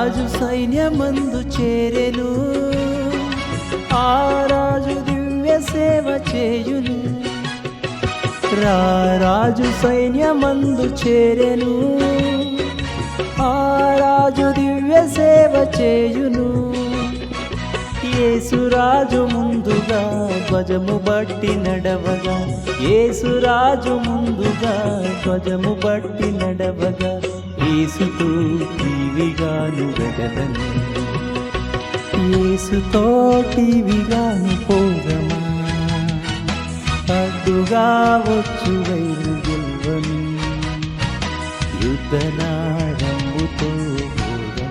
రాజు సైన్యమందు చేరెను, ఆ రాజు దివ్య సేవ చేయును. రాజు సైన్యమందు చేరెను, ఆ రాజు దివ్య సేవ చేయును. యేసురాజు ముందుగా ధ్వజము బట్టి నడవగా, యేసురాజు ముందుగా ధ్వజము బట్టి నడవగా, యేసుతో టీవిగాను వెడలను, యేసుతో టీవిగాను పోగమా, అడ్డుగా వచ్చు వైరు గెల్వను, యుద్ధనారంభుతో పోగమా.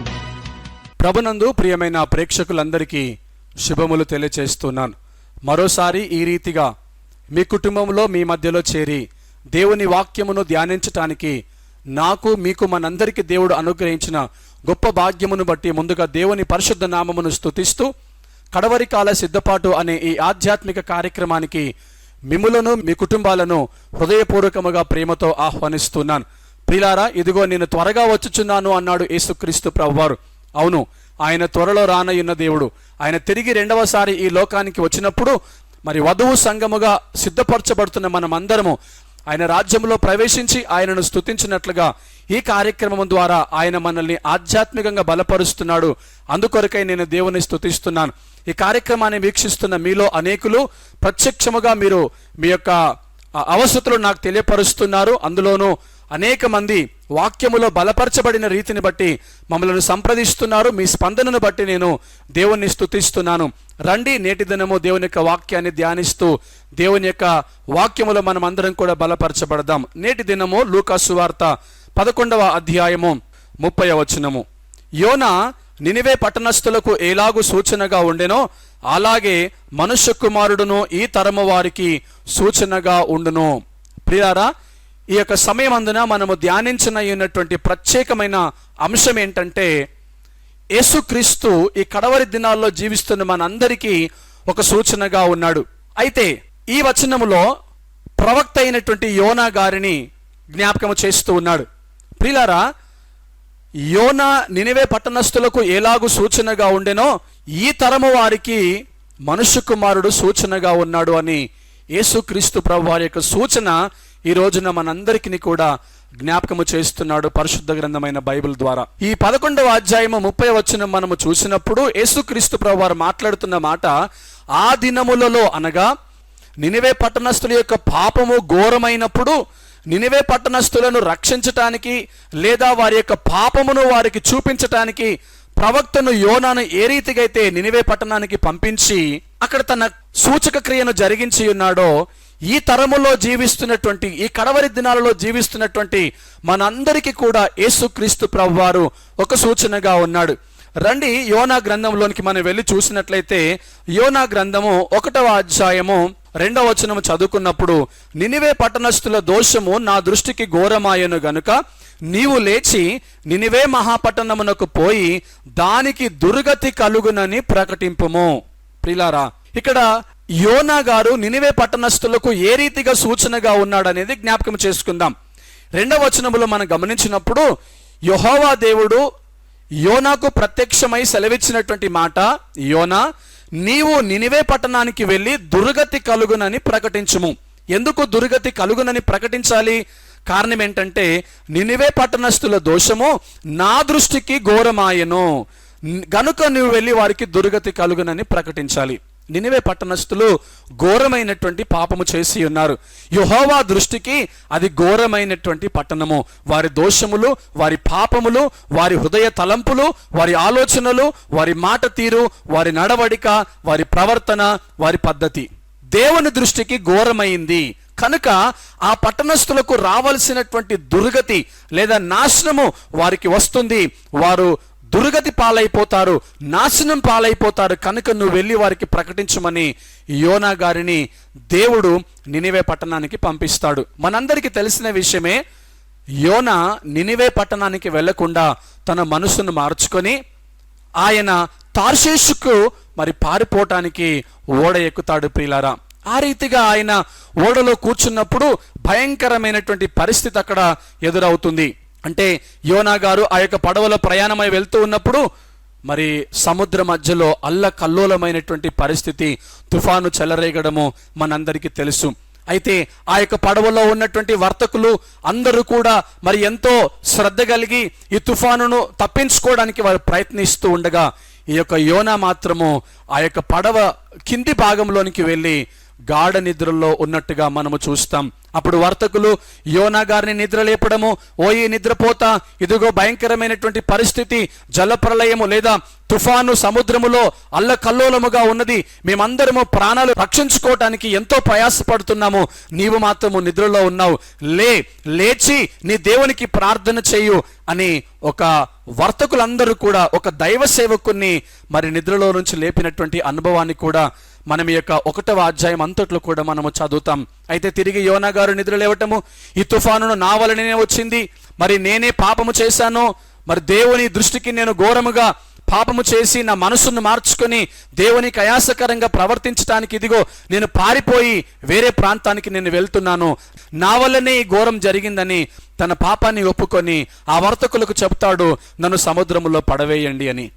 ప్రభునందు ప్రియమైన ప్రేక్షకులందరికీ శుభములు తెలియచేస్తున్నాను. మరోసారి ఈ రీతిగా మీ కుటుంబంలో మీ మధ్యలో చేరి దేవుని వాక్యమును ధ్యానించటానికి నాకు మీకు మనందరికీ దేవుడు అనుగ్రహించిన గొప్ప భాగ్యమును బట్టి ముందుగా దేవుని పరిశుద్ధ నామమును స్తుతిస్తూ కడవరి కాల సిద్ధపాటు అనే ఈ ఆధ్యాత్మిక కార్యక్రమానికి మిమ్ములను మీ కుటుంబాలను హృదయపూర్వకముగా ప్రేమతో ఆహ్వానిస్తున్నాను. ప్రియులారా, ఇదిగో నేను త్వరగా వచ్చుచున్నాను అన్నాడు యేసుక్రీస్తు ప్రభువారు. అవును, ఆయన త్వరలో రానయ్యున్న దేవుడు. ఆయన తిరిగి రెండవసారి ఈ లోకానికి వచ్చినప్పుడు మరి వధువు సంఘముగా సిద్ధపరచబడుతున్న మనమందరము ఆయన రాజ్యంలో ప్రవేశించి ఆయనను స్తుతించినట్లుగా ఈ కార్యక్రమం ద్వారా ఆయన మనల్ని ఆధ్యాత్మికంగా బలపరుస్తున్నాడు. అందుకొరకై నేను దేవుని స్తుతిస్తున్నాను. ఈ కార్యక్రమాన్ని వీక్షిస్తున్న మీలో అనేకులు ప్రత్యక్షముగా మీరు మీ యొక్క అవసరతలు నాకు తెలియపరుస్తున్నారు. అందులోనూ అనేక మంది వాక్యములో బలపరచబడిన రీతిని బట్టి మమ్మల్ని సంప్రదిస్తున్నారు. మీ స్పందనను బట్టి నేను దేవుణ్ణి స్తుతిస్తున్నాను. రండి, నేటి దినము దేవుని యొక్క వాక్యాన్ని ధ్యానిస్తూ దేవుని యొక్క వాక్యములో మనం అందరం కూడా బలపరచబడదాం. నేటి దినము లూకా సువార్త 11వ అధ్యాయము 30వ వచనము. యోనా నినివే పట్టణస్థులకు ఎలాగు సూచనగా ఉండెనో అలాగే మనుష్య కుమారుడును ఈ తరము వారికి సూచనగా ఉండును. ప్రియారా, ఈ యొక్క సమయం అందున మనము ధ్యానించనయ్యున్నటువంటి ప్రత్యేకమైన అంశం ఏంటంటే, యేసుక్రీస్తు ఈ కడవరి దినాల్లో జీవిస్తున్న మనందరికీ ఒక సూచనగా ఉన్నాడు. అయితే ఈ వచనములో ప్రవక్త అయినటువంటి యోనా గారిని జ్ఞాపకము చేస్తూ ఉన్నాడు. ప్రియులారా, యోనా నినివే పట్టణస్థులకు ఎలాగు సూచనగా ఉండెనో ఈ తరము వారికి మనుష్య కుమారుడు సూచనగా ఉన్నాడు అని యేసుక్రీస్తు ప్రభు వారి యొక్క సూచన ఈ రోజున మనందరికీ కూడా జ్ఞాపకము చేస్తున్నాడు పరిశుద్ధ గ్రంథమైన బైబిల్ ద్వారా. ఈ 11వ అధ్యాయము 30వ వచనం మనము చూసినప్పుడు యేసుక్రీస్తు ప్రభు వారు మాట్లాడుతున్న మాట, ఆ దినములలో అనగా నినివే పట్టణస్థుల యొక్క పాపము ఘోరమైనప్పుడు నినివే పట్టణస్థులను రక్షించటానికి లేదా వారి యొక్క పాపమును వారికి చూపించటానికి ప్రవక్తను యోనాను ఏ రీతిగా అయితే నినివే పట్టణానికి పంపించి అక్కడ తన సూచక క్రియను జరిగించి ఉన్నాడో, ఈ తరములో జీవిస్తున్నటువంటి ఈ కడవరి దినాలలో జీవిస్తున్నటువంటి మనందరికీ కూడా యేసుక్రీస్తు ప్రభువారు ఒక సూచనగా ఉన్నాడు. రండి, యోనా గ్రంథంలోనికి మనం వెళ్ళి చూసినట్లయితే యోనా గ్రంథము 1వ అధ్యాయము 2వ వచనము చదువుకున్నప్పుడు, నినివే పట్టణస్థుల దోషము నా దృష్టికి ఘోరమాయను గనుక నీవు లేచి నినివే మహాపట్టణమునకు పోయి దానికి దుర్గతి కలుగునని ప్రకటింపుము. ప్రియులారా, ఇక్కడ యోనా గారు నినివే పట్టణస్థులకు ఏ రీతిగా సూచనగా ఉన్నాడనేది జ్ఞాపకం చేసుకుందాం. 2వ వచనములో మనం గమనించినప్పుడు యెహోవా దేవుడు యోనాకు ప్రత్యక్షమై సెలవిచ్చినటువంటి మాట, యోనా నీవు నినివే పట్టణానికి వెళ్ళి దుర్గతి కలుగునని ప్రకటించుము. ఎందుకు దుర్గతి కలుగునని ప్రకటించాలి? కారణం ఏంటంటే, నినివే పట్టణస్థుల దోషము నా దృష్టికి ఘోరమాయను గనుక నువ్వు వెళ్ళి వారికి దుర్గతి కలుగునని ప్రకటించాలి. నినివే పట్టణస్థులు ఘోరమైనటువంటి పాపము చేసి ఉన్నారు. యెహోవా దృష్టికి అది ఘోరమైనటువంటి పట్టణము. వారి దోషములు, వారి పాపములు, వారి హృదయ తలంపులు, వారి ఆలోచనలు, వారి మాట తీరు, వారి నడవడిక, వారి ప్రవర్తన, వారి పద్ధతి దేవుని దృష్టికి ఘోరమైంది. కనుక ఆ పట్టణస్థులకు రావాల్సినటువంటి దుర్గతి లేదా నాశనము వారికి వస్తుంది. వారు దుర్గతి పాలైపోతారు, నాశనం పాలైపోతారు. కనుక నువ్వు వెళ్ళి వారికి ప్రకటించమని యోనా గారిని దేవుడు నినివే పట్టణానికి పంపిస్తాడు. మనందరికీ తెలిసిన విషయమే, యోనా నినివే పట్టణానికి వెళ్లకుండా తన మనసును మార్చుకొని ఆయన తార్షీషుకు మరి పారిపోవటానికి ఓడ ఎక్కుతాడు. ప్రియులారా, ఆ రీతిగా ఆయన ఓడలో కూర్చున్నప్పుడు భయంకరమైనటువంటి పరిస్థితి అక్కడ ఎదురవుతుంది. అంటే యోనా గారు ఆ యొక్క పడవలో ప్రయాణమై వెళ్తూ ఉన్నప్పుడు మరి సముద్ర మధ్యలో అల్లకల్లోలమైనటువంటి పరిస్థితి, తుఫాను చెలరేగడము మనందరికీ తెలుసు. అయితే ఆ యొక్క పడవలో ఉన్నటువంటి వర్తకులు అందరూ కూడా మరి ఎంతో శ్రద్ధ కలిగి ఈ తుఫానును తప్పించుకోవడానికి వారు ప్రయత్నిస్తూ ఉండగా ఈ యొక్క యోనా మాత్రము ఆ యొక్క పడవ కింది భాగంలోనికి వెళ్ళి గాఢ నిద్రలో ఉన్నట్టుగా మనము చూస్తాం. అప్పుడు వర్తకులు యోనా గారిని నిద్ర లేపడము, ఓయి నిద్రపోతా, ఇదిగో భయంకరమైనటువంటి పరిస్థితి, జలప్రలయము లేదా తుఫాను సముద్రములో అల్లకల్లోలముగా ఉన్నది, మేమందరము ప్రాణాలు రక్షించుకోవటానికి ఎంతో ప్రయాసపడుతున్నాము, నీవు మాత్రము నిద్రలో ఉన్నావు, లేచి నీ దేవునికి ప్రార్థన చేయు అని ఒక వర్తకులందరూ కూడా ఒక దైవ సేవకుని మరి నిద్రలో నుంచి లేపినటువంటి అనుభవాన్ని కూడా మనం ఈ యొక్క 1వ అధ్యాయం అంతట్లో కూడా మనము చదువుతాం. అయితే తిరిగి యోనా గారు నిద్ర లేవటము, ఈ తుఫానును నా వలననే వచ్చింది, మరి నేనే పాపము చేశాను, మరి దేవుని దృష్టికి నేను ఘోరముగా పాపము చేసి నా మనసును మార్చుకొని దేవునికి అయాసకరంగా ప్రవర్తించడానికి ఇదిగో నేను పారిపోయి వేరే ప్రాంతానికి నేను వెళ్తున్నాను, నా వల్లనే ఈ ఘోరం జరిగిందని తన పాపాన్ని ఒప్పుకొని ఆ వర్తకులకు చెప్తాడు, నన్ను సముద్రంలో పడవేయండి అని.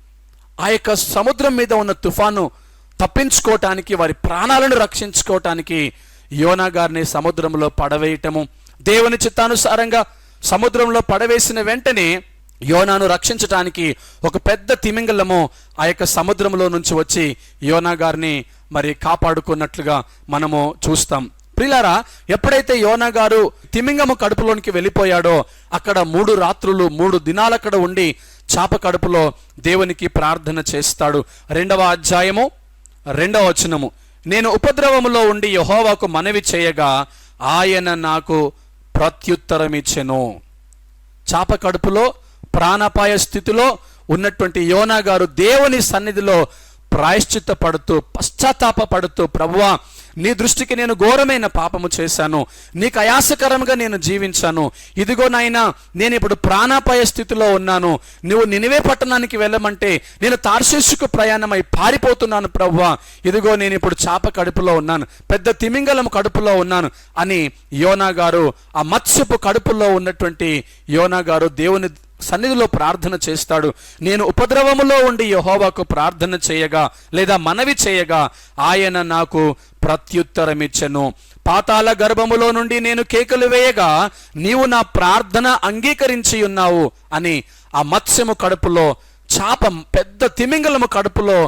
ఆ యొక్క సముద్రం మీద ఉన్న తుఫాను తప్పించుకోవటానికి, వారి ప్రాణాలను రక్షించుకోవటానికి యోనా గారిని సముద్రంలో పడవేయటము, దేవుని చిత్తానుసారంగా సముద్రంలో పడవేసిన వెంటనే యోనాను రక్షించటానికి ఒక పెద్ద తిమింగలము ఆ యొక్క సముద్రంలో నుంచి వచ్చి యోనా గారిని మరి కాపాడుకున్నట్లుగా మనము చూస్తాం. ప్రియులారా, ఎప్పుడైతే యోనా గారు తిమింగము కడుపులోనికి వెళ్ళిపోయాడో అక్కడ 3 రాత్రులు 3 దినాలు అక్కడ ఉండి చాప కడుపులో దేవునికి ప్రార్థన చేస్తాడు. 2వ అధ్యాయము 2వ వచనము, నేను ఉపద్రవములో ఉండి యెహోవాకు మనవి చేయగా ఆయన నాకు ప్రత్యుత్తరమిచ్చెను. చాప కడుపులో ప్రాణాపాయ స్థితిలో ఉన్నటువంటి యోనా గారు దేవుని సన్నిధిలో ప్రాయశ్చిత్త పడుతూ పశ్చాత్తాప పడుతూ, ప్రభువా నీ దృష్టికి నేను ఘోరమైన పాపము చేశాను, నీకు అయాసకరంగా నేను జీవించాను, ఇదిగో నాయనా నేను ఇప్పుడు ప్రాణాపాయ స్థితిలో ఉన్నాను, నువ్వు నినివే పట్టణానికి వెళ్ళమంటే నేను తార్షీషుకు ప్రయాణమై పారిపోతున్నాను ప్రభువా, ఇదిగో నేను ఇప్పుడు చాప కడుపులో ఉన్నాను, పెద్ద తిమింగలం కడుపులో ఉన్నాను అని యోనా గారు ఆ మత్స్యపు కడుపులో ఉన్నటువంటి యోనా గారు దేవుని సన్నిధిలో ప్రార్థన చేస్తాడు. నేను ఉపద్రవములో ఉండి యెహోవాకు ప్రార్థన చేయగా లేదా మనవి చేయగా ఆయన నాకు ప్రత్యుత్తరమిచ్చెను. పాతాళ గర్భములో నుండి నేను కేకలు వేయగా నీవు నా ప్రార్థన అంగీకరించి ఉన్నావు అని ఆ మత్స్యము కడుపులో, చాప పెద్ద తిమింగలము కడుపులో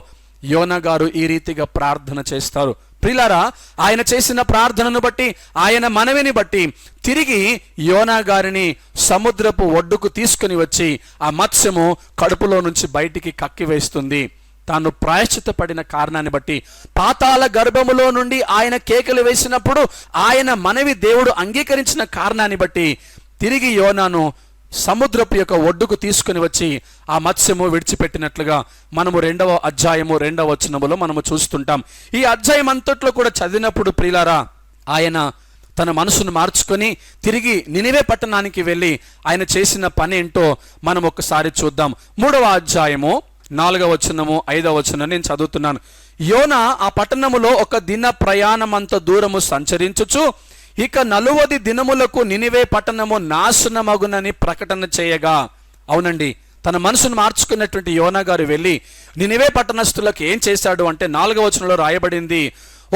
యోనా గారు ఈ రీతిగా ప్రార్థన చేస్తారు. ప్రియులారా, ఆయన చేసిన ప్రార్థనను బట్టి, ఆయన మనవిని బట్టి తిరిగి యోనా గారిని సముద్రపు ఒడ్డుకు తీసుకుని వచ్చి ఆ మత్స్యము కడుపులో నుంచి బయటికి కక్కివేస్తుంది. తాను ప్రాయశ్చిత్త పడిన కారణాన్ని బట్టి, పాతాళ గర్భములో నుండి ఆయన కేకలు వేసినప్పుడు ఆయన మనవి దేవుడు అంగీకరించిన కారణాన్ని బట్టి తిరిగి యోనాను సముద్రపు యొక్క ఒడ్డుకు తీసుకుని వచ్చి ఆ మత్స్యము విడిచిపెట్టినట్లుగా మనము 2వ అధ్యాయము 2వ వచనములో మనము చూస్తుంటాం. ఈ అధ్యాయం అంతట్లో కూడా చదివినప్పుడు ప్రియులారా, ఆయన తన మనసును మార్చుకొని తిరిగి నినివే పట్టణానికి వెళ్ళి ఆయన చేసిన పని ఏంటో మనం ఒకసారి చూద్దాం. 3వ అధ్యాయము 4వ వచనము 5వ వచనం నేను చదువుతున్నాను. యోనా ఆ పట్టణములో 1 దిన ప్రయాణమంత దూరము సంచరించుచు ఇక 40 దినములకు నినివే పట్టణము నాశనమగునని ప్రకటన చేయగా. అవునండి, తన మనసును మార్చుకున్నటువంటి యోనా గారు వెళ్ళి నినివే పట్టణస్థులకు ఏం చేశాడు అంటే 4వ వచనంలో రాయబడింది,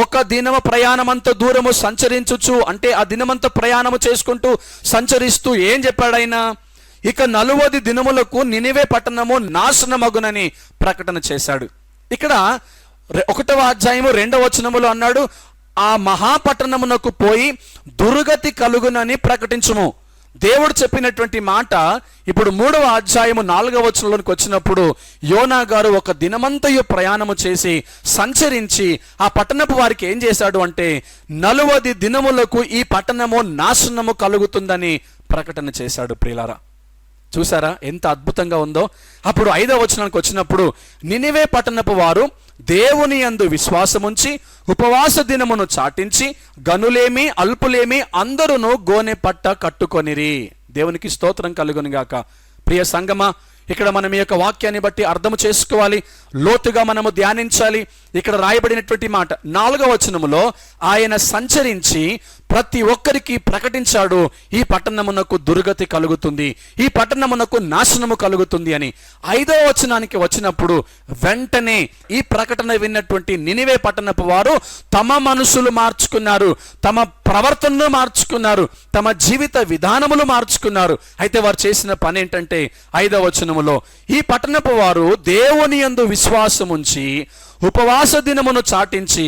1 దినము ప్రయాణమంత దూరము సంచరించుచు, అంటే ఆ దినమంత ప్రయాణము చేసుకుంటూ సంచరిస్తూ ఏం చెప్పాడైనా, ఇక 40 దినములకు నినివే పట్టణము నాశనమగునని ప్రకటన చేశాడు. ఇక్కడ 1వ అధ్యాయము 2వ వచనములో అన్నాడు, ఆ మహాపట్టణమునకు పోయి దుర్గతి కలుగునని ప్రకటించుము. దేవుడు చెప్పినటువంటి మాట ఇప్పుడు 3వ అధ్యాయము 4వ వచనంలోనికి వచ్చినప్పుడు యోనా గారు 1 దినమంతయు ప్రయాణము చేసి సంచరించి ఆ పట్టణపు వారికి ఏం చేశాడు అంటే 40 దినములకు ఈ పట్టణము నాశనము కలుగుతుందని ప్రకటన చేశాడు. ప్రియులారా, చూసారా ఎంత అద్భుతంగా ఉందో. అప్పుడు 5వ వచనానికి వచ్చినప్పుడు నినివే పట్టణపు వారు దేవుని యందు విశ్వాసముంచి ఉపవాస దినమును చాటించి గనులేమి అల్పులేమి అందరూ గోనె పట్ట కట్టుకొనిరి. దేవునికి స్తోత్రం కలుగును గాక. ప్రియ సంగమా, ఇక్కడ మనం ఈ యొక్క వాక్యాన్ని బట్టి అర్థం చేసుకోవాలి, లోతుగా మనము ధ్యానించాలి. ఇక్కడ రాయబడినటువంటి మాట 4వ వచనములో ఆయన సంచరించి ప్రతి ఒక్కరికి ప్రకటించాడు, ఈ పట్టణమునకు దుర్గతి కలుగుతుంది, ఈ పట్టణమునకు నాశనము కలుగుతుంది అని. 5వ వచనానికి వచ్చినప్పుడు వెంటనే ఈ ప్రకటన విన్నటువంటి నినివే పట్టణపు వారు తమ మనసులు మార్చుకున్నారు, తమ ప్రవర్తనను మార్చుకున్నారు, తమ జీవిత విధానములు మార్చుకున్నారు. అయితే వారు చేసిన పని ఏంటంటే 5వ వచనములో, ఈ పట్టణపు వారు దేవుని యందు విశ్వాసముంచి ఉపవాస దినమును చాటించి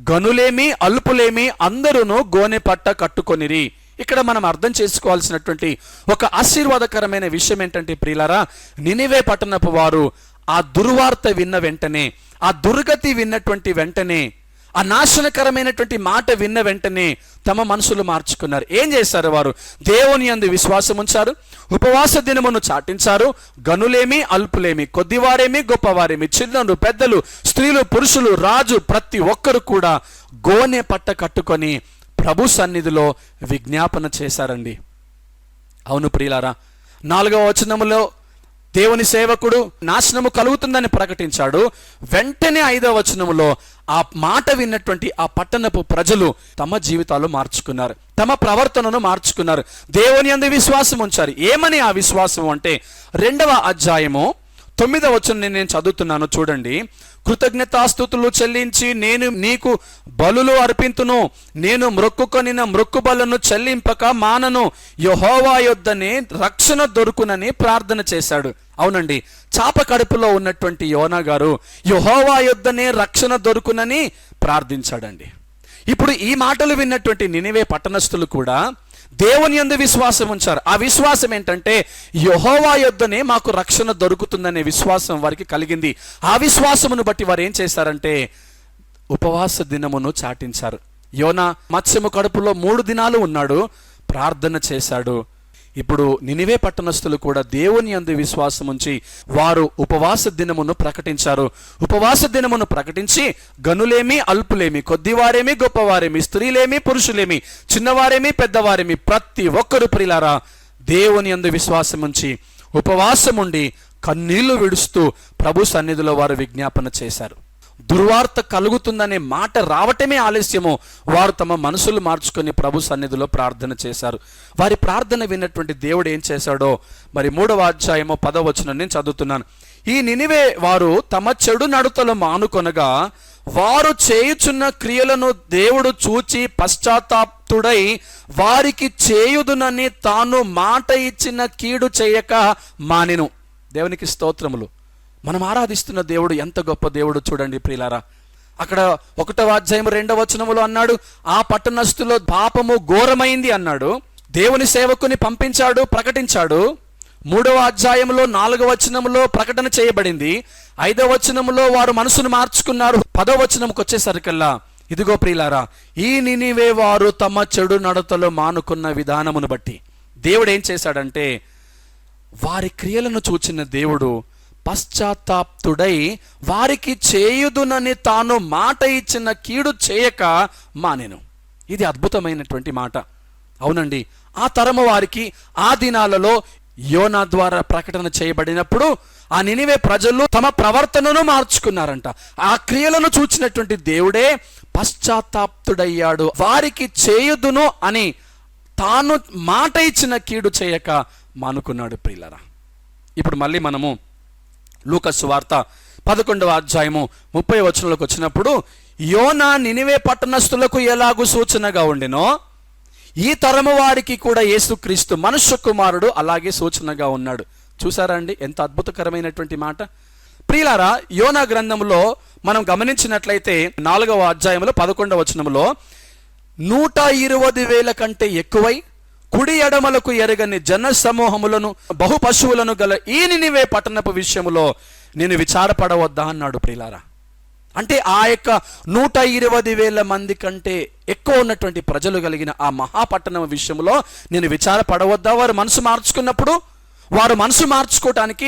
గనులేమి అల్పులేమి అందరూ గోనె పట్ట కట్టుకొనిరి. ఇక్కడ మనం అర్థం చేసుకోవాల్సినటువంటి ఒక ఆశీర్వాదకరమైన విషయం ఏంటంటే ప్రియులారా, నినివే పట్టణపు వారు ఆ దుర్వార్త విన్న వెంటనే, ఆ దుర్గతి విన్నటువంటి వెంటనే, ఆ నాశనకరమైనటువంటి మాట విన్న వెంటనే తమ మనసులు మార్చుకున్నారు. ఏం చేశారు? వారు దేవుని యందు విశ్వాసం ఉంచారు, ఉపవాస దినమును చాటించారు. గనులేమి అల్పులేమి, కొద్దివారేమి గొప్పవారేమి, చిన్నలు పెద్దలు, స్త్రీలు పురుషులు, రాజు, ప్రతి ఒక్కరు కూడా గోనె పట్ట కట్టుకొని ప్రభు సన్నిధిలో విజ్ఞాపన చేశారండి. అవును ప్రియులారా, 4వ వచనములో దేవుని సేవకుడు నాశనము కలుగుతుందని ప్రకటించాడు. వెంటనే 5వ వచనములో ఆ మాట విన్నటువంటి ఆ పట్టణపు ప్రజలు తమ జీవితాలు మార్చుకున్నారు, తమ ప్రవర్తనను మార్చుకున్నారు, దేవుని యందు విశ్వాసం ఉంచారు. ఏమని ఆ విశ్వాసం అంటే 2వ అధ్యాయము 9వ వచనం నేను చదువుతున్నాను, చూడండి. కృతజ్ఞతాస్తుతులు చెల్లించి నేను నీకు బలులు అర్పింతును, నేను మ్రొక్కుకొనిన మ్రొక్కుబలను చెల్లింపక మానను, యెహోవా యొద్దనే రక్షణ దొరుకునని ప్రార్థన చేశాడు. అవునండి, చాప కడుపులో ఉన్నటువంటి యోనా గారు యెహోవా యొద్దనే రక్షణ దొరుకునని ప్రార్థించాడండి. ఇప్పుడు ఈ మాటలు విన్నటువంటి నినివే పట్టణస్థులు కూడా దేవుని యందు విశ్వాసం ఉంచారు. ఆ విశ్వాసం ఏంటంటే యెహోవా యొద్దనే మాకు రక్షణ దొరుకుతుందనే విశ్వాసం వారికి కలిగింది. ఆ విశ్వాసమును బట్టి వారు ఏం చేశారంటే ఉపవాస దినమును చాటించారు. యోనా మత్స్యము కడుపులో 3 దినాలు ఉన్నాడు, ప్రార్థన చేశాడు. ఇప్పుడు నినివే పట్టణస్థులు కూడా దేవుని యందు విశ్వాసం ఉంచి వారు ఉపవాస దినమును ప్రకటించారు. ఉపవాస దినమును ప్రకటించి గనులేమి అల్పులేమి, కొద్దివారేమి గొప్పవారేమి, స్త్రీలేమి పురుషులేమి, చిన్నవారేమి పెద్దవారేమి, ప్రతి ఒక్కరు ప్రియులారా దేవుని యందు విశ్వాసం ఉంచి ఉపవాసం ఉండి కన్నీళ్లు విడుస్తూ ప్రభు సన్నిధిలో వారు విజ్ఞాపన చేశారు. దుర్వార్త కలుగుతుందనే మాట రావటమే ఆలస్యము, వారు తమ మనసులు మార్చుకొని ప్రభు సన్నిధిలో ప్రార్థన చేశారు. వారి ప్రార్థన విన్నటువంటి దేవుడు ఏం చేశాడో మరి 3వ అధ్యాయము 10వ వచనం నేను చదువుతున్నాను. ఈ నినివే వారు తమ చెడు నడతలు మానుకొనగా వారు చేయుచున్న క్రియలను దేవుడు చూచి పశ్చాత్తాప్తుడై వారికి చేయుదునని తాను మాట ఇచ్చిన కీడు చేయక మానెను. దేవునికి స్తోత్రములు. మనం ఆరాధిస్తున్న దేవుడు ఎంత గొప్ప దేవుడు చూడండి ప్రియులారా. అక్కడ 1వ అధ్యాయం 2వ వచనములో అన్నాడు, ఆ పట్టణస్థులో పాపము ఘోరమైంది అన్నాడు. దేవుని సేవకుని పంపించాడు, ప్రకటించాడు. 3వ అధ్యాయంలో 4వ వచనములో ప్రకటన చేయబడింది. 5వ వచనములో వారు మనసును మార్చుకున్నారు. 10వ వచనంకి వచ్చేసరికల్లా ఇదిగో ప్రియులారా, ఈ నినివే వారు తమ చెడు నడతలు మానుకున్న విధానమును బట్టి దేవుడు ఏం చేశాడంటే వారి క్రియలను చూచిన దేవుడు పశ్చాత్తాప్తుడై వారికి చేయుదునని తాను మాట ఇచ్చిన కీడు చేయక మానెను. ఇది అద్భుతమైనటువంటి మాట. అవునండి, ఆ తరము వారికి ఆ దినాలలో యోనా ద్వారా ప్రకటన చేయబడినప్పుడు ఆ నినివే ప్రజలు తమ ప్రవర్తనను మార్చుకున్నారంట. ఆ క్రియలను చూచినటువంటి దేవుడే పశ్చాత్తాప్తుడయ్యాడు, వారికి చేయుదును అని తాను మాట ఇచ్చిన కీడు చేయక మానుకున్నాడు ప్రియులారా. ఇప్పుడు మళ్ళీ మనము లూకా సువార్త 11వ అధ్యాయము 30వ వచనంలోకి వచ్చినప్పుడు యోనా నినివే పట్టణస్థులకు ఎలాగూ సూచనగా ఉండెనో ఈ తరము వారికి కూడా యేసుక్రీస్తు మనుష్య కుమారుడు అలాగే సూచనగా ఉన్నాడు. చూసారా అండి ఎంత అద్భుతకరమైనటువంటి మాట. ప్రియులారా, యోనా గ్రంథంలో మనం గమనించినట్లయితే 4వ అధ్యాయంలో 11వ వచనంలో 120,000 కంటే ఎక్కువై కుడి ఎడమలకు ఎరగని జన సమూహములను బహు పశువులను గల ఈ నినివే పట్టణపు విషయములో నేను విచారపడవద్దా అన్నాడు ప్రియులారా. అంటే ఆ యొక్క 120,000 మంది కంటే ఎక్కువ ఉన్నటువంటి ప్రజలు కలిగిన ఆ మహాపట్టణం విషయంలో నేను విచారపడవద్దా? వారు మనసు మార్చుకున్నప్పుడు వారు మనసు మార్చుకోవటానికి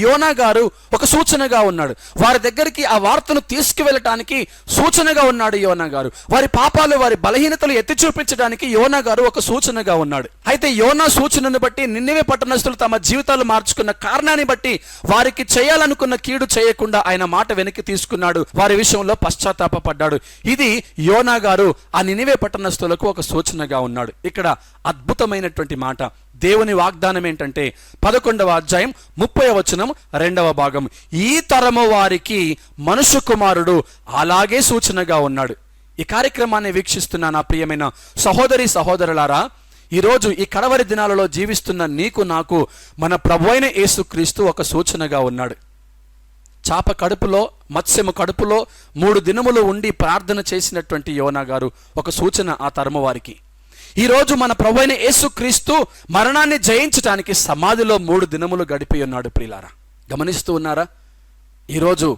యోనా గారు ఒక సూచనగా ఉన్నాడు. వారి దగ్గరికి ఆ వార్తను తీసుకువెళ్ళటానికి సూచనగా ఉన్నాడు యోనా గారు. వారి పాపాలు, వారి బలహీనతలు ఎత్తి చూపించడానికి యోనా గారు ఒక సూచనగా ఉన్నాడు. అయితే యోనా సూచనను బట్టి నిన్నెవే పట్టణస్థులు తమ జీవితాలు మార్చుకున్న కారణాన్ని బట్టి వారికి చేయాలనుకున్న కీడు చేయకుండా ఆయన మాట వెనక్కి తీసుకున్నాడు. వారి విషయంలో పశ్చాత్తాపపడ్డాడు. ఇది యోనా గారు ఆ నినివే పట్టణస్థులకు ఒక సూచనగా ఉన్నాడు. ఇక్కడ అద్భుతమైనటువంటి మాట, దేవుని వాగ్దానం ఏంటంటే 11వ అధ్యాయం 30వ వచనం 2వ భాగం, ఈ తరము వారికి మనుష్య కుమారుడు అలాగే సూచనగా ఉన్నాడు. ఈ కార్యక్రమాన్ని వీక్షిస్తున్న నా ప్రియమైన సహోదరి సహోదరులారా, ఈరోజు ఈ కడవరి దినాలలో జీవిస్తున్న నీకు నాకు మన ప్రభువైన యేసుక్రీస్తు ఒక సూచనగా ఉన్నాడు. చాప కడుపులో, మత్స్యము కడుపులో 3 దినములు ఉండి ప్రార్థన చేసినటువంటి యోనా గారు ఒక సూచన ఆ తరము వారికి. ఈరోజు మన ప్రభువైన యేసుక్రీస్తు మరణాన్ని జయించడానికి సమాధిలో 3 దినములు గడిపి ఉన్నాడు. ప్రియులారా, గమనిస్తూ ఉన్నారా? ఈరోజు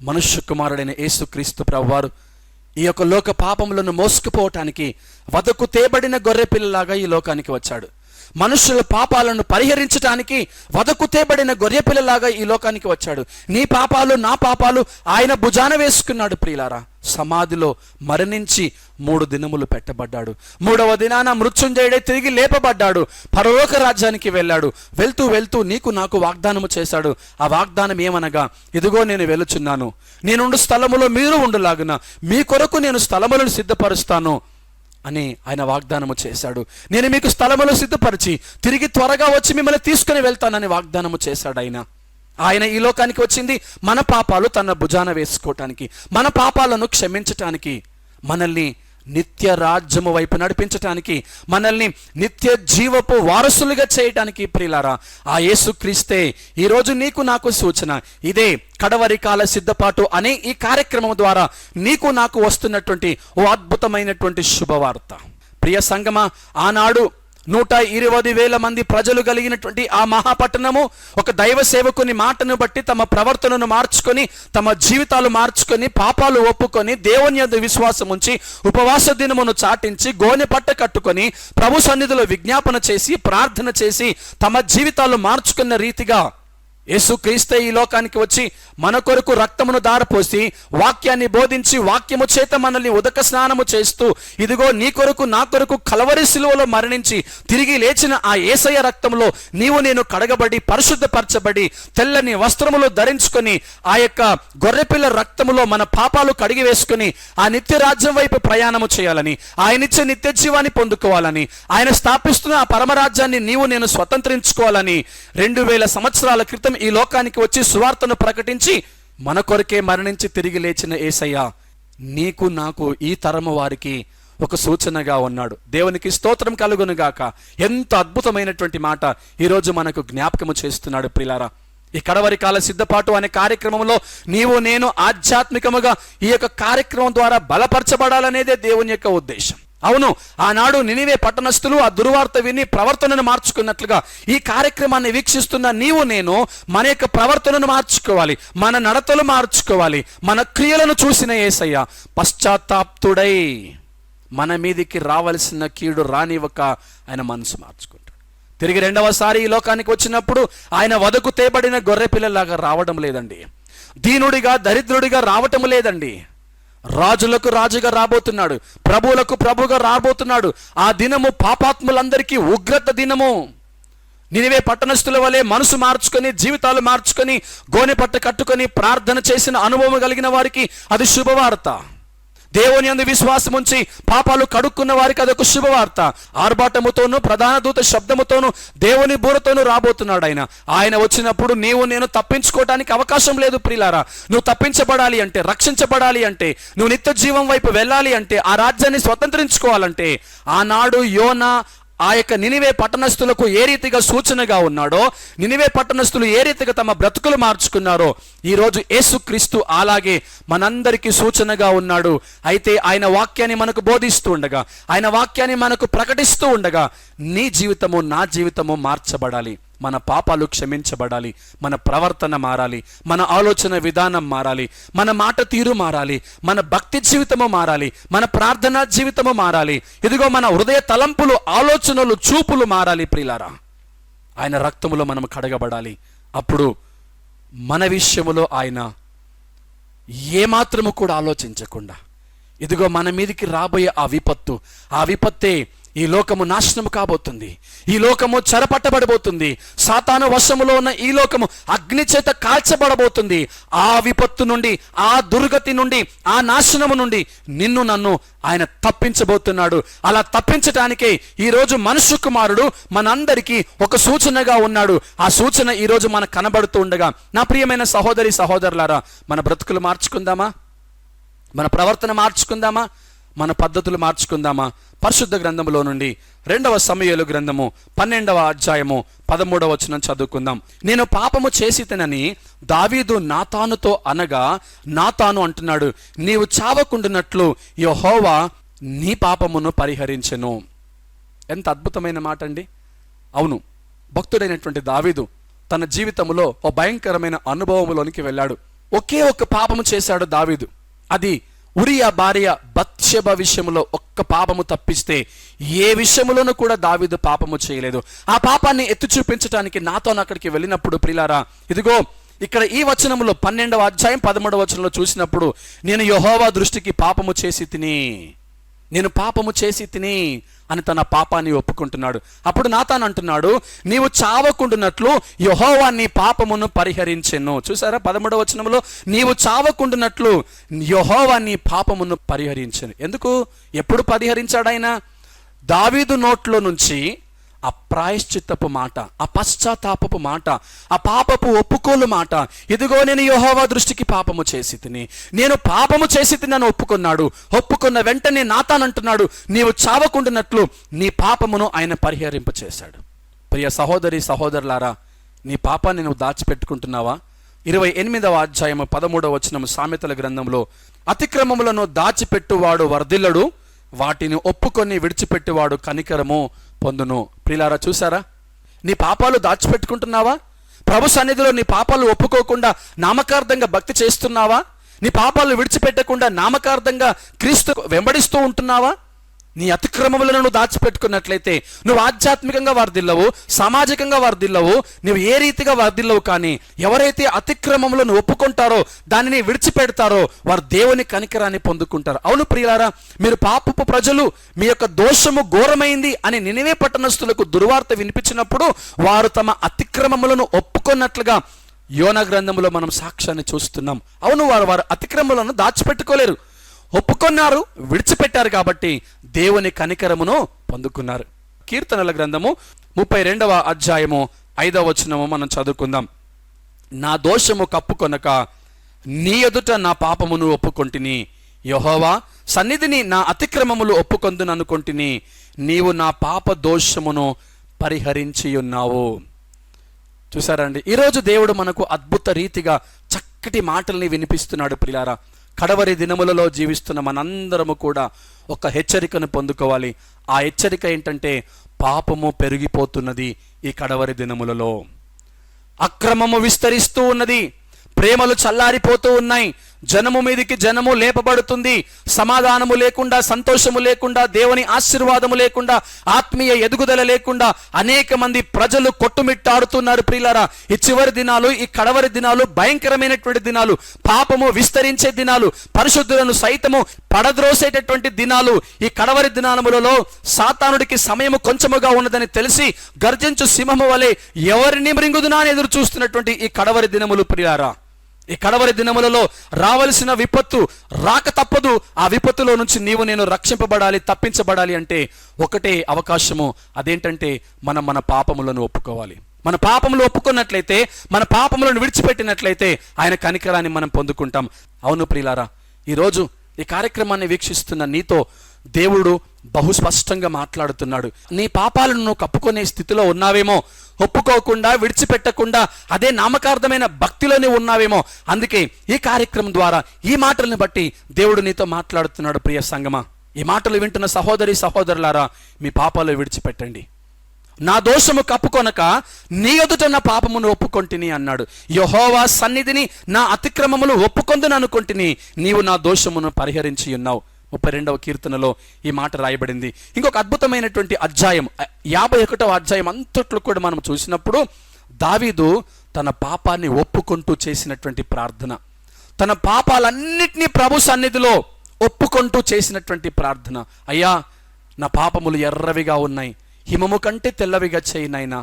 మనుష్య కుమారుడైన యేసుక్రీస్తు ప్రభువారు ఈ యొక్క లోక పాపములను మోసుకుపోవటానికి వదకు తేబడిన గొర్రె పిల్లలాగా ఈ లోకానికి వచ్చాడు. మనుషుల పాపాలను పరిహరించడానికి వదకు తేబడిన గొర్రె పిల్లలాగా ఈ లోకానికి వచ్చాడు. నీ పాపాలు, నా పాపాలు ఆయన భుజాన వేసుకున్నాడు. ప్రియులారా, సమాధిలో మరణించి 3 దినములు పెట్టబడ్డాడు. 3వ దినాన మృత్యుంజయుడై తిరిగి లేపబడ్డాడు. పరలోక రాజ్యానికి వెళ్ళాడు. వెళ్తూ వెళ్తూ నీకు నాకు వాగ్దానము చేశాడు. ఆ వాగ్దానం ఏమనగా, ఇదిగో నేను వెలుచున్నాను, నేనుండు స్థలములో మీరు ఉండులాగున మీ కొరకు నేను స్థలములను సిద్ధపరుస్తాను అని ఆయన వాగ్దానము చేశాడు. నేను మీకు స్థలములు సిద్ధపరిచి తిరిగి త్వరగా వచ్చి మిమ్మల్ని తీసుకుని వెళ్తానని వాగ్దానము చేశాడు. ఆయన ఈ లోకానికి వచ్చింది మన పాపాలు తన భుజాన వేసుకోవటానికి, మన పాపాలను క్షమించటానికి, మనల్ని నిత్య రాజ్యము వైపు నడిపించటానికి, మనల్ని నిత్య జీవపు వారసులుగా చేయటానికి. ప్రియులారా, ఆ యేసుక్రీస్తే ఈరోజు నీకు నాకు సూచన. ఇదే కడవరి కాల సిద్ధపాటు అనే ఈ కార్యక్రమం ద్వారా నీకు నాకు వస్తున్నటువంటి ఓ అద్భుతమైనటువంటి శుభవార్త. ప్రియ సంగమా, ఆనాడు 120,000 మంది ప్రజలు కలిగినటువంటి ఆ మహాపట్టణము ఒక దైవ సేవకుని మాటను బట్టి తమ ప్రవర్తనను మార్చుకొని, తమ జీవితాలు మార్చుకొని, పాపాలు ఒప్పుకొని, దేవుని యందు విశ్వాసం ఉంచి, ఉపవాస దినమును చాటించి, గోనె పట్ట కట్టుకొని, ప్రభు సన్నిధిలో విజ్ఞాపన చేసి, ప్రార్థన చేసి, తమ జీవితాలు మార్చుకున్న రీతిగా యేసుక్రీస్తే ఈ లోకానికి వచ్చి మన కొరకు రక్తమును దారపోసి, వాక్యాన్ని బోధించి, వాక్యము చేత మనల్ని ఉదక స్నానము చేస్తూ, ఇదిగో నీ కొరకు నా కొరకు కలవరి శిలువలో మరణించి తిరిగి లేచిన ఆ యేసయ్య రక్తంలో నీవు నేను కడగబడి, పరిశుద్ధపరచబడి, తెల్లని వస్త్రములు ధరించుకొని, ఆ యొక్క గొర్రెపిల్ల రక్తములో మన పాపాలు కడిగి వేసుకుని ఆ నిత్య రాజ్యం వైపు ప్రయాణము చేయాలని, ఆయనిచ్చే నిత్య జీవాన్ని పొందుకోవాలని, ఆయన స్థాపిస్తున్న ఆ పరమరాజ్యాన్ని నీవు నేను స్వతంత్రించుకోవాలని 2000 సంవత్సరాల క్రితం ఈ లోకానికి వచ్చి సువార్తను ప్రకటించి మన కొరకే మరణించి తిరిగి లేచిన యేసయ్య నీకు నాకు ఈ తరము వారికి ఒక సూచనగా ఉన్నాడు. దేవునికి స్తోత్రం కలుగును గాక. ఎంత అద్భుతమైనటువంటి మాట ఈరోజు మనకు జ్ఞాపకము చేస్తున్నాడు. ప్రియులారా, ఈ కడవరి కాల సిద్ధపాటు అనే కార్యక్రమంలో నీవు నేను ఆధ్యాత్మికముగా ఈ యొక్క కార్యక్రమం ద్వారా బలపరచబడాలనేదే దేవుని యొక్క ఉద్దేశం. అవును, ఆనాడు నినివే పట్టణస్థులు ఆ దుర్వార్త విని ప్రవర్తనను మార్చుకున్నట్లుగా ఈ కార్యక్రమాన్ని వీక్షిస్తున్న నీవు నేను మన యొక్క ప్రవర్తనను మార్చుకోవాలి, మన నడతలు మార్చుకోవాలి. మన క్రియలను చూసిన యేసయ్య పశ్చాత్తాప్తుడై మన మీదికి రావలసిన కీడు రానివ్వక ఆయన మనసు మార్చుకుంటాడు. తిరిగి 2వసారి ఈ లోకానికి వచ్చినప్పుడు ఆయన వదకు తేబడిన గొర్రె పిల్లలాగా రావడం లేదండి, దీనుడిగా దరిద్రుడిగా రావటం లేదండి. రాజులకు రాజుగా రాబోతున్నాడు, ప్రభువులకు ప్రభుగా రాబోతున్నాడు. ఆ దినము పాపాత్ములందరికీ ఉగ్రత దినము. నినివే పట్టణస్థుల వలె మనసు మార్చుకొని, జీవితాలు మార్చుకొని, గోనె పట్ట కట్టుకొని ప్రార్థన చేసిన అనుభవం కలిగిన వారికి అది శుభవార్త. దేవుని యందు విశ్వాసం ఉంచి పాపాలు కడుక్కున్న వారికి అదొక శుభవార్త. ఆర్భాటముతోనూ ప్రధాన దూత శబ్దముతోనూ దేవుని బూరతోనూ రాబోతున్నాడు ఆయన వచ్చినప్పుడు నీవు నేను తప్పించుకోవడానికి అవకాశం లేదు. ప్రియులారా, నువ్వు తప్పించబడాలి అంటే, రక్షించబడాలి అంటే, నువ్వు నిత్య జీవం వైపు వెళ్ళాలి అంటే, ఆ రాజ్యాన్ని స్వతంత్రించుకోవాలంటే, ఆనాడు యోనా ఆ యొక్క నినివే పట్టణస్థులకు ఏ రీతిగా సూచనగా ఉన్నాడో, నినివే పట్టణస్థులు ఏ రీతిగా తమ బ్రతుకులు మార్చుకున్నారో, ఈరోజు యేసుక్రీస్తు అలాగే మనందరికీ సూచనగా ఉన్నాడు. అయితే ఆయన వాక్యాన్ని మనకు బోధిస్తూ ఉండగా, ఆయన వాక్యాన్ని మనకు ప్రకటిస్తూ ఉండగా నీ జీవితము నా జీవితము మార్చబడాలి, మన పాపాలు క్షమించబడాలి, మన ప్రవర్తన మారాలి, మన ఆలోచన విధానం మారాలి, మన మాట తీరు మారాలి, మన భక్తి జీవితము మారాలి, మన ప్రార్థనా జీవితము మారాలి. ఇదిగో మన హృదయ తలంపులు, ఆలోచనలు, చూపులు మారాలి. ప్రియులారా, ఆయన రక్తములో మనం కడగబడాలి. అప్పుడు మన విషయములో ఆయన ఏమాత్రము కూడా ఆలోచించకుండా, ఇదిగో మన మీదికి రాబోయే ఆ విపత్తే ఈ లోకము నాశనము కాబోతుంది, ఈ లోకము చెరపట్టబడబోతుంది, సాతాను వశములో ఉన్న ఈ లోకము అగ్ని చేత కాల్చబడబోతుంది. ఆ విపత్తు నుండి, ఆ దుర్గతి నుండి, ఆ నాశనము నుండి నిన్ను నన్ను ఆయన తప్పించబోతున్నాడు. అలా తప్పించటానికే ఈరోజు మనుష్య కుమారుడు మనందరికీ ఒక సూచనగా ఉన్నాడు. ఆ సూచన ఈరోజు మనకు కనబడుతూ ఉండగా, నా ప్రియమైన సహోదరి సహోదరులారా, మన బ్రతుకులు మార్చుకుందామా? మన ప్రవర్తన మార్చుకుందామా? మన పద్ధతులు మార్చుకుందామా? పరిశుద్ధ గ్రంథములో నుండి 2వ సమూయేలు గ్రంథము 12వ అధ్యాయము 13వ వచనం చదువుకుందాం. నేను పాపము చేసితనని దావీదు నాతానుతో అనగా, నాతాను అంటున్నాడు, నీవు చావకుండునట్లు యెహోవా నీ పాపమును పరిహరించెను. ఎంత అద్భుతమైన మాట అండి. అవును, భక్తుడైనటువంటి దావీదు తన జీవితంలో ఓ భయంకరమైన అనుభవంలోనికి వెళ్ళాడు. ఒకే ఒక పాపము చేశాడు దావీదు. అది ఉరియా భార్య బత్షెబ విషయంలో ఒక్క పాపము తప్పిస్తే ఏ విషయంలోనూ కూడా దావీదు పాపము చేయలేదు. ఆ పాపాన్ని ఎత్తి చూపించడానికి నాతో అక్కడికి వెళ్ళినప్పుడు ప్రియులారా, ఇదిగో ఇక్కడ ఈ వచనంలో 12వ అధ్యాయం 13వ వచనంలో చూసినప్పుడు, నేను యెహోవా దృష్టికి పాపము చేసి తిని అని తన పాపాన్ని ఒప్పుకుంటున్నాడు. అప్పుడు నాతాను అంటున్నాడు, నీవు చావకుండునట్లు యెహోవా నీ పాపమును పరిహరించెను. చూసారా 13వ వచనంలో, నీవు చావకుండునట్లు యెహోవా నీ పాపమును పరిహరించెను. ఎందుకు? ఎప్పుడు పరిహరించాడు ఆయన? దావీదు నోట్లో నుంచి ఆ ప్రాయశ్చిత్తపు మాట, ఆ పశ్చాత్తాపపు మాట, ఆ పాపపు ఒప్పుకోలు మాట, ఇదిగో నేను యెహోవా దృష్టికి పాపము చేసి తిని, నేను పాపము చేసి తిని అని ఒప్పుకున్నాడు. ఒప్పుకున్న వెంటనే నాతానంటున్నాడు, నీవు చావకుండునట్లు నీ పాపమును ఆయన పరిహరింపచేశాడు. ప్రియ సహోదరి సహోదరులారా, నీ పాపాన్ని నువ్వు దాచిపెట్టుకుంటున్నావా? 28వ అధ్యాయము 13వ వచనం సామెతల గ్రంథంలో, అతిక్రమములను దాచిపెట్టువాడు వర్ధిల్లడు, వాటిని ఒప్పుకొని విడిచిపెట్టువాడు కనికరము పొందును. ప్రియులారా, చూసారా? నీ పాపాలు దాచిపెట్టుకుంటున్నావా? ప్రభు సన్నిధిలో నీ పాపాలు ఒప్పుకోకుండా నామకార్థంగా భక్తి చేస్తున్నావా? నీ పాపాలు విడిచిపెట్టకుండా నామకార్థంగా క్రీస్తు వెంబడిస్తూ ఉంటున్నావా? నీ అతిక్రమములను నువ్వు దాచిపెట్టుకున్నట్లయితే నువ్వు ఆధ్యాత్మికంగా వర్ధిల్లవు, సామాజికంగా వర్ధిల్లవు, నువ్వు ఏ రీతిగా వర్ధిల్లవు. కానీ ఎవరైతే అతిక్రమములను ఒప్పుకుంటారో, దానిని విడిచిపెడతారో, వారు దేవుని కనికరాన్ని పొందుకుంటారు. అవును ప్రియులారా, మీరు పాపపు ప్రజలు, మీ యొక్క దోషము ఘోరమైంది అని నినివే పట్టణస్థులకు దుర్వార్త వినిపించినప్పుడు వారు తమ అతిక్రమములను ఒప్పుకున్నట్లుగా యోనా గ్రంథములో మనం సాక్ష్యాన్ని చూస్తున్నాం. అవును, వారు అతిక్రమములను దాచిపెట్టుకోలేరు, ఒప్పుకున్నారు, విడిచిపెట్టారు కాబట్టి దేవుని కనికరమును పొందుకున్నారు. కీర్తనల గ్రంథము 32వ అధ్యాయము 5వ వచనము మనం చదువుకుందాం. నా దోషము కప్పుకొనక నీ ఎదుట నా పాపమును ఒప్పుకొంటిని, యెహోవా సన్నిధిని నా అతిక్రమములు ఒప్పుకొందుననుకొంటిని, నీవు నా పాప దోషమును పరిహరించి ఉన్నావు. చూసారండి, ఈరోజు దేవుడు మనకు అద్భుత రీతిగా చక్కటి మాటల్ని వినిపిస్తున్నాడు. ప్రియులారా, కడవరి దినములలో జీవిస్తున్న మనందరము కూడా ఒక హెచ్చరికను పొందుకోవాలి. ఆ హెచ్చరిక ఏంటంటే, పాపము పెరిగిపోతున్నది ఈ కడవరి దినములలో, అక్రమము విస్తరిస్తూ ఉన్నది, ప్రేమలు చల్లారిపోతూ ఉన్నాయి, జనము మీదికి జనము లేపబడుతుంది, సమాధానము లేకుండా, సంతోషము లేకుండా, దేవుని ఆశీర్వాదము లేకుండా, ఆత్మీయ ఎదుగుదల లేకుండా అనేక మంది ప్రజలు కొట్టుమిట్టాడుతున్నారు. ప్రియులారా, ఈ చివరి దినాలు, ఈ కడవరి దినాలు భయంకరమైనటువంటి దినాలు, పాపము విస్తరించే దినాలు, పరిశుద్ధులను సైతము పడద్రోసేటటువంటి దినాలు. ఈ కడవరి దినాలములలో సాతానుడికి సమయము కొంచెముగా ఉన్నదని తెలిసి గర్జించు సింహము వలె ఎవరిని మృంగుదునా అని ఎదురు చూస్తున్నటువంటి ఈ కడవరి దినములు. ప్రియులారా, ఈ కడవరి దినములలో రావలసిన విపత్తు రాక తప్పదు. ఆ విపత్తులో నుంచి నీవు నేను రక్షింపబడాలి, తప్పించబడాలి అంటే ఒకటే అవకాశము. అదేంటంటే మనం మన పాపములను ఒప్పుకోవాలి. మన పాపములు ఒప్పుకున్నట్లయితే, మన పాపములను విడిచిపెట్టినట్లయితే ఆయన కనికరాన్ని మనం పొందుకుంటాం. అవును ప్రియులారా, ఈరోజు ఈ కార్యక్రమాన్ని వీక్షిస్తున్న నీతో దేవుడు బహు స్పష్టంగా మాట్లాడుతున్నాడు. నీ పాపాలను నువ్వు కప్పుకునే స్థితిలో ఉన్నావేమో, ఒప్పుకోకుండా, విడిచిపెట్టకుండా అదే నామకార్థమైన భక్తిలోనే ఉన్నావేమో. అందుకే ఈ కార్యక్రమం ద్వారా ఈ మాటలను బట్టి దేవుడు నీతో మాట్లాడుతున్నాడు. ప్రియ సంగమా, ఈ మాటలు వింటున్న సహోదరి సహోదరులారా, మీ పాపాలు విడిచిపెట్టండి. నా దోషము కప్పుకొనక నీ ఎదుట నా పాపమును ఒప్పుకొంటిని అన్నాడు. యెహోవా సన్నిధిని నా అతిక్రమములు ఒప్పుకొందుననుకొంటిని, నీవు నా దోషమును పరిహరించి ఉన్నావు. 32వ కీర్తనలో ఈ మాట రాయబడింది. ఇంకొక అద్భుతమైనటువంటి అధ్యాయం 51వ అధ్యాయం అంతట్లో కూడా మనం చూసినప్పుడు దావీదు తన పాపాన్ని ఒప్పుకుంటూ చేసినటువంటి ప్రార్థన, తన పాపాలన్నిటినీ ప్రభు సన్నిధిలో ఒప్పుకుంటూ చేసినటువంటి ప్రార్థన. అయ్యా, నా పాపములు ఎర్రవిగా ఉన్నాయి, హిమము కంటే తెల్లవిగా చేయనైనా,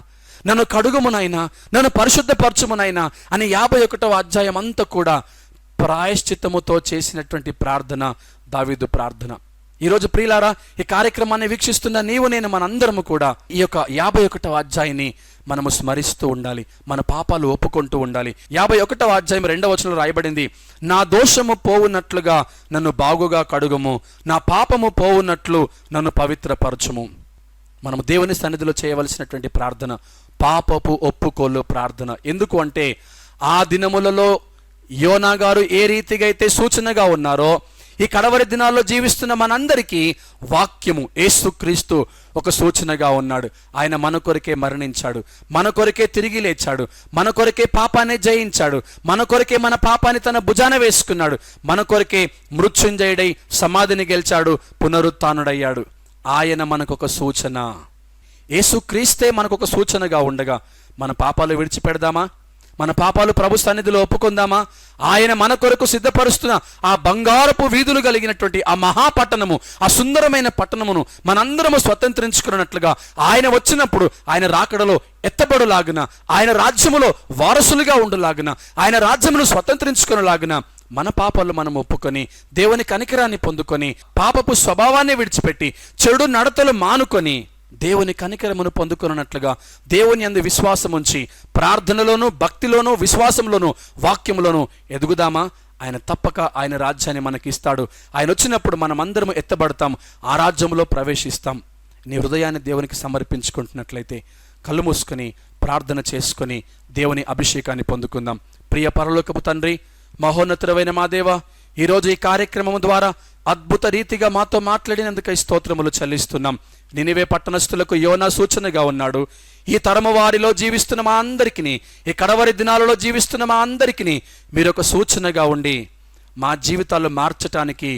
నన్ను కడుగుమునైనా, నన్ను పరిశుద్ధపరచుమునైనా అని 51వ అధ్యాయం అంతా కూడా ప్రాయశ్చిత్తముతో చేసినటువంటి ప్రార్థన దావీదు ప్రార్థన. ఈరోజు ప్రియులారా, ఈ కార్యక్రమాన్ని వీక్షిస్తున్న నీవు నేను మనందరము కూడా ఈ యొక్క 51వ అధ్యాయాన్ని మనము స్మరిస్తూ ఉండాలి, మన పాపాలు ఒప్పుకుంటూ ఉండాలి. 51వ అధ్యాయం 2వ వచనంలో రాయబడింది, నా దోషము పోవునట్లుగా నన్ను బాగుగా కడుగుము, నా పాపము పోవునట్లు నన్ను పవిత్రపరచుము. మనము దేవుని సన్నిధిలో చేయవలసినటువంటి ప్రార్థన పాపపు ఒప్పుకోలు ప్రార్థన. ఎందుకు అంటే ఆ దినములలో యోనా గారు ఏ రీతిగా అయితే సూచనగా ఉన్నారో, ఈ కడవరి దినాల్లో జీవిస్తున్న మనందరికీ వాక్యము యేసుక్రీస్తు ఒక సూచనగా ఉన్నాడు. ఆయన మన కొరకే మరణించాడు, మన కొరకే తిరిగి లేచాడు, మన కొరకే పాపాన్ని జయించాడు, మన కొరకే మన పాపాన్ని తన భుజాన వేసుకున్నాడు, మన కొరకే మృత్యుంజయుడై సమాధిని గెలిచాడు, పునరుత్థానుడయ్యాడు. ఆయన మనకొక సూచన. యేసుక్రీస్తే మనకొక సూచనగా ఉండగా మన పాపాలు విడిచిపెడదామా? మన పాపాలు ప్రభు సన్నిధిలో ఒప్పుకుందామా? ఆయన మన కొరకు సిద్ధపరుస్తున్న ఆ బంగారపు వీధులు కలిగినటువంటి ఆ మహాపట్టణము, ఆ సుందరమైన పట్టణమును మనందరము స్వతంత్రించుకున్నట్లుగా ఆయన వచ్చినప్పుడు ఆయన రాకడలో ఎత్తబడులాగున, ఆయన రాజ్యములో వారసులుగా ఉండులాగున, ఆయన రాజ్యమును స్వతంత్రించుకునేలాగున మన పాపాలు మనం ఒప్పుకొని దేవుని కనికరాన్ని పొందుకొని పాపపు స్వభావాన్ని విడిచిపెట్టి చెడు నడతలు మానుకొని దేవుని కనికరమును పొందుకున్నట్లుగా దేవుని యందు విశ్వాసం ఉంచి ప్రార్థనలోను, భక్తిలోను, విశ్వాసంలోను, వాక్యములోను ఎదుగుదామా? ఆయన తప్పక ఆయన రాజ్యాన్ని మనకి ఇస్తాడు. ఆయన వచ్చినప్పుడు మనం అందరము ఎత్తబడతాం, ఆ రాజ్యంలో ప్రవేశిస్తాం. నీ హృదయాన్ని దేవునికి సమర్పించుకుంటున్నట్లయితే కళ్ళు మూసుకొని ప్రార్థన చేసుకొని దేవుని అభిషేకాన్ని పొందుకుందాం. ప్రియ పరలోకపు తండ్రి, మహోన్నతుడైన మా దేవ, ఈరోజు ఈ కార్యక్రమం ద్వారా అద్భుత రీతిగా మాతో మాట్లాడినందుకై స్తోత్రములు చెల్లిస్తున్నాం. నినివే పట్టణస్థులకు యోనా సూచనగా ఉన్నాడు. ఈ తరము వారిలో జీవిస్తున్న మా అందరికీ, ఈ కడవరి దినాలలో జీవిస్తున్న మా అందరికీ మీరు ఒక సూచనగా ఉండి మా జీవితాలు మార్చటానికి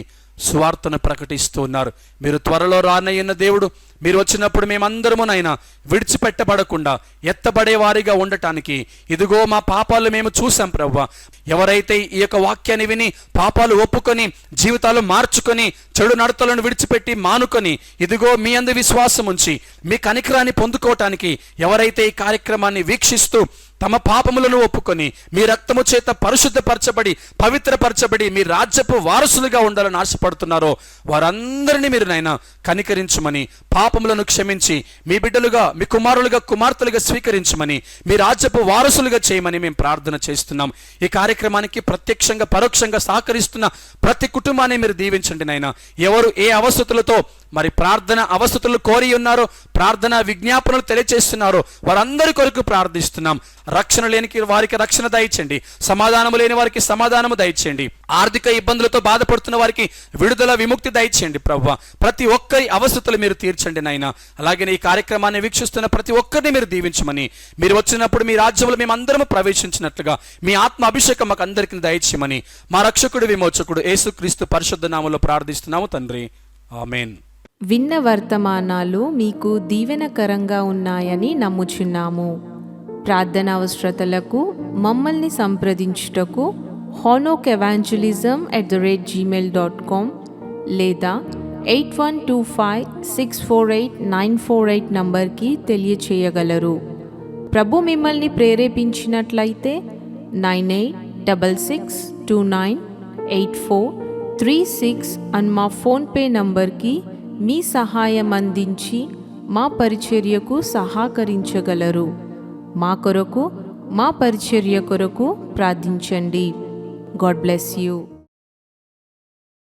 సువార్తను ప్రకటిస్తూ ఉన్నారు. మీరు త్వరలో రానయ్యున్న దేవుడు, మీరు వచ్చినప్పుడు మేమందరమునైనా విడిచిపెట్టబడకుండా ఎత్తబడే వారిగా ఉండటానికి ఇదిగో మా పాపాలు మేము చూసాం ప్రభువా. ఎవరైతే ఈ యొక్క వాక్యాన్ని విని పాపాలు ఒప్పుకొని జీవితాలు మార్చుకొని చెడు నడతలను విడిచిపెట్టి మానుకొని ఇదిగో మీ అందు విశ్వాసం ఉంచి మీ కనికరాన్ని పొందుకోవటానికి ఎవరైతే ఈ కార్యక్రమాన్ని వీక్షిస్తూ తమ పాపములను ఒప్పుకొని మీ రక్తము చేత పరిశుద్ధపరచబడి పవిత్రపరచబడి మీ రాజ్యపు వారసులుగా ఉండాలని ఆశపడుతున్నారో వారందరినీ మీరు నాయనా కనికరించమని, పాపములను క్షమించి మీ బిడ్డలుగా, మీ కుమారులుగా, కుమార్తెలుగా స్వీకరించమని, మీ రాజ్యపు వారసులుగా చేయమని మేము ప్రార్థన చేస్తున్నాం. ఈ కార్యక్రమానికి ప్రత్యక్షంగా పరోక్షంగా సహకరిస్తున్న ప్రతి కుటుంబాన్ని మీరు దీవించండి నాయనా. ఎవరు ఏ అవస్థతులతో మరి ప్రార్థన అవస్థతులు కోరి ఉన్నారో, ప్రార్థన విజ్ఞాపనలు తెలియచేస్తున్నారో వారందరి కొరకు ప్రార్థిస్తున్నాం. రక్షణ లేని వారికి రక్షణ దయచేయండి, సమాధానము లేని వారికి సమాధానము దయచేయండి, ఆర్థిక ఇబ్బందులతో బాధపడుతున్న వారికి విడుదల విముక్తి దయచేయండి ప్రభువా. ప్రతి ఒక్కరి అవస్థతులు మీరు తీర్చండి నాయనా. అలాగే ఈ కార్యక్రమాన్ని వీక్షిస్తున్న ప్రతి ఒక్కరిని మీరు దీవించమని, మీరు వచ్చినప్పుడు మీ రాజ్యంలో మేమందరము ప్రవేశించినట్లుగా మీ ఆత్మ అభిషేకం మాకు అందరికీ దయచేయమని మా రక్షకుడు విమోచకుడు యేసుక్రీస్తు పరిశుద్ధ నామములో ప్రార్థిస్తున్నాము తండ్రి, ఆమేన్. విన్న వర్తమానాలు మీకు దీవెనకరంగా ఉన్నాయని నమ్ముచున్నాము. ప్రార్థన అవసరతలకు మమ్మల్ని సంప్రదించుటకు honokevangelism@gmail.com లేదా 8125648948 నంబర్కి తెలియచేయగలరు. ప్రభు మిమ్మల్ని ప్రేరేపించినట్లయితే 9866298436 అని మా ఫోన్పే నంబర్కి మీ సహాయం అందించి మా పరిచర్యకు సహకరించగలరు. మా కొరకు, మా పరిచర్య కొరకు ప్రార్థించండి. God bless you.